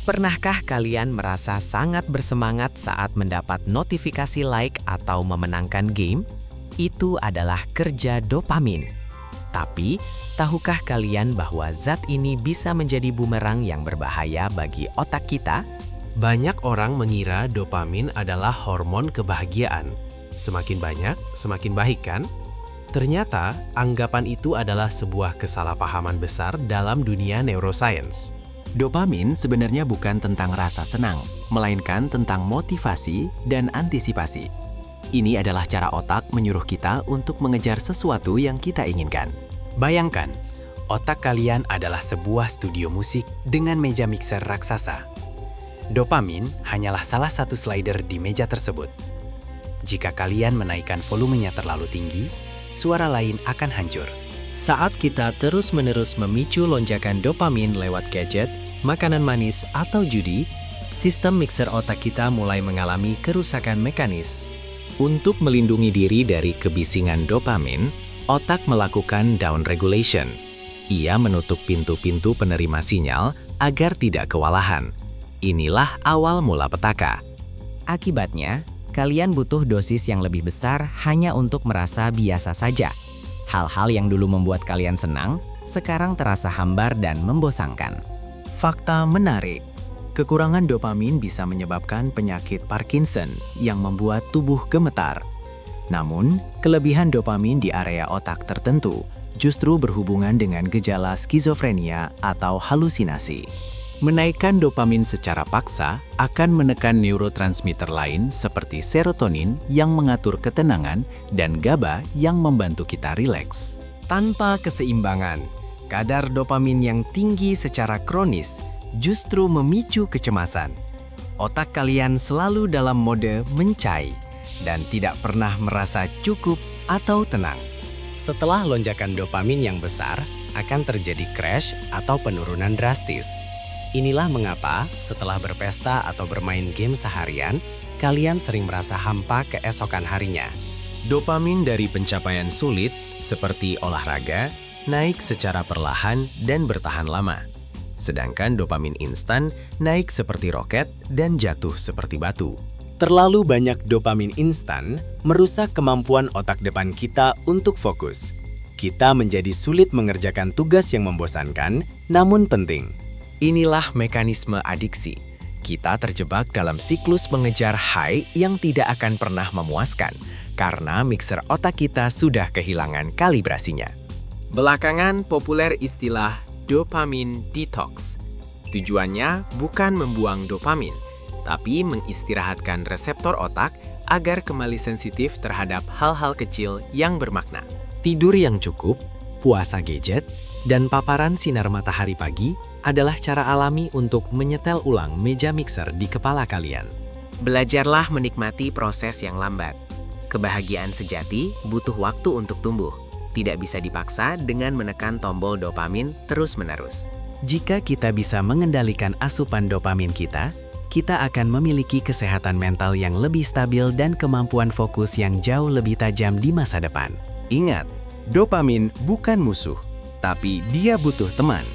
Pernahkah kalian merasa sangat bersemangat saat mendapat notifikasi like atau memenangkan game? Itu adalah kerja dopamin. Tapi, tahukah kalian bahwa zat ini bisa menjadi bumerang yang berbahaya bagi otak kita? Banyak orang mengira dopamin adalah hormon kebahagiaan. Semakin banyak, semakin baik kan? Ternyata, anggapan itu adalah sebuah kesalahpahaman besar dalam dunia neuroscience. Dopamin sebenarnya bukan tentang rasa senang, melainkan tentang motivasi dan antisipasi. Ini adalah cara otak menyuruh kita untuk mengejar sesuatu yang kita inginkan. Bayangkan, otak kalian adalah sebuah studio musik dengan meja mixer raksasa. Dopamin hanyalah salah satu slider di meja tersebut. Jika kalian menaikkan volumenya terlalu tinggi, suara lain akan hancur. Saat kita terus-menerus memicu lonjakan dopamin lewat gadget, makanan manis, atau judi, sistem mixer otak kita mulai mengalami kerusakan mekanis. Untuk melindungi diri dari kebisingan dopamin, otak melakukan down regulation. Ia menutup pintu-pintu penerima sinyal agar tidak kewalahan. Inilah awal mula petaka. Akibatnya, kalian butuh dosis yang lebih besar hanya untuk merasa biasa saja. Hal-hal yang dulu membuat kalian senang, sekarang terasa hambar dan membosankan. Fakta menarik. Kekurangan dopamin bisa menyebabkan penyakit Parkinson yang membuat tubuh gemetar. Namun, kelebihan dopamin di area otak tertentu justru berhubungan dengan gejala skizofrenia atau halusinasi. Menaikkan dopamin secara paksa akan menekan neurotransmitter lain seperti serotonin yang mengatur ketenangan dan GABA yang membantu kita rileks. Tanpa keseimbangan, kadar dopamin yang tinggi secara kronis justru memicu kecemasan. Otak kalian selalu dalam mode mencai dan tidak pernah merasa cukup atau tenang. Setelah lonjakan dopamin yang besar, akan terjadi crash atau penurunan drastis. Inilah mengapa setelah berpesta atau bermain game seharian, kalian sering merasa hampa keesokan harinya. Dopamin dari pencapaian sulit, seperti olahraga, naik secara perlahan dan bertahan lama. Sedangkan dopamin instan naik seperti roket dan jatuh seperti batu. Terlalu banyak dopamin instan merusak kemampuan otak depan kita untuk fokus. Kita menjadi sulit mengerjakan tugas yang membosankan, namun penting. Inilah mekanisme adiksi. Kita terjebak dalam siklus mengejar high yang tidak akan pernah memuaskan, karena mixer otak kita sudah kehilangan kalibrasinya. Belakangan populer istilah dopamin detox. Tujuannya bukan membuang dopamin, tapi mengistirahatkan reseptor otak agar kembali sensitif terhadap hal-hal kecil yang bermakna. Tidur yang cukup, puasa gadget, dan paparan sinar matahari pagi adalah cara alami untuk menyetel ulang meja mixer di kepala kalian. Belajarlah menikmati proses yang lambat. Kebahagiaan sejati butuh waktu untuk tumbuh. Tidak bisa dipaksa dengan menekan tombol dopamin terus-menerus. Jika kita bisa mengendalikan asupan dopamin kita akan memiliki kesehatan mental yang lebih stabil dan kemampuan fokus yang jauh lebih tajam di masa depan. Ingat, dopamin bukan musuh, tapi dia butuh teman.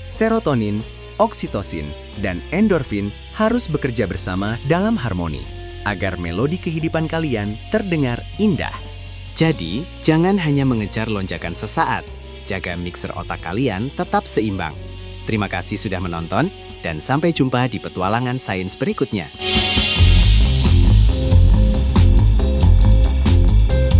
Serotonin, oksitosin, dan endorfin harus bekerja bersama dalam harmoni agar melodi kehidupan kalian terdengar indah. Jadi, jangan hanya mengejar lonjakan sesaat, jaga mixer otak kalian tetap seimbang. Terima kasih sudah menonton, dan sampai jumpa di petualangan sains berikutnya.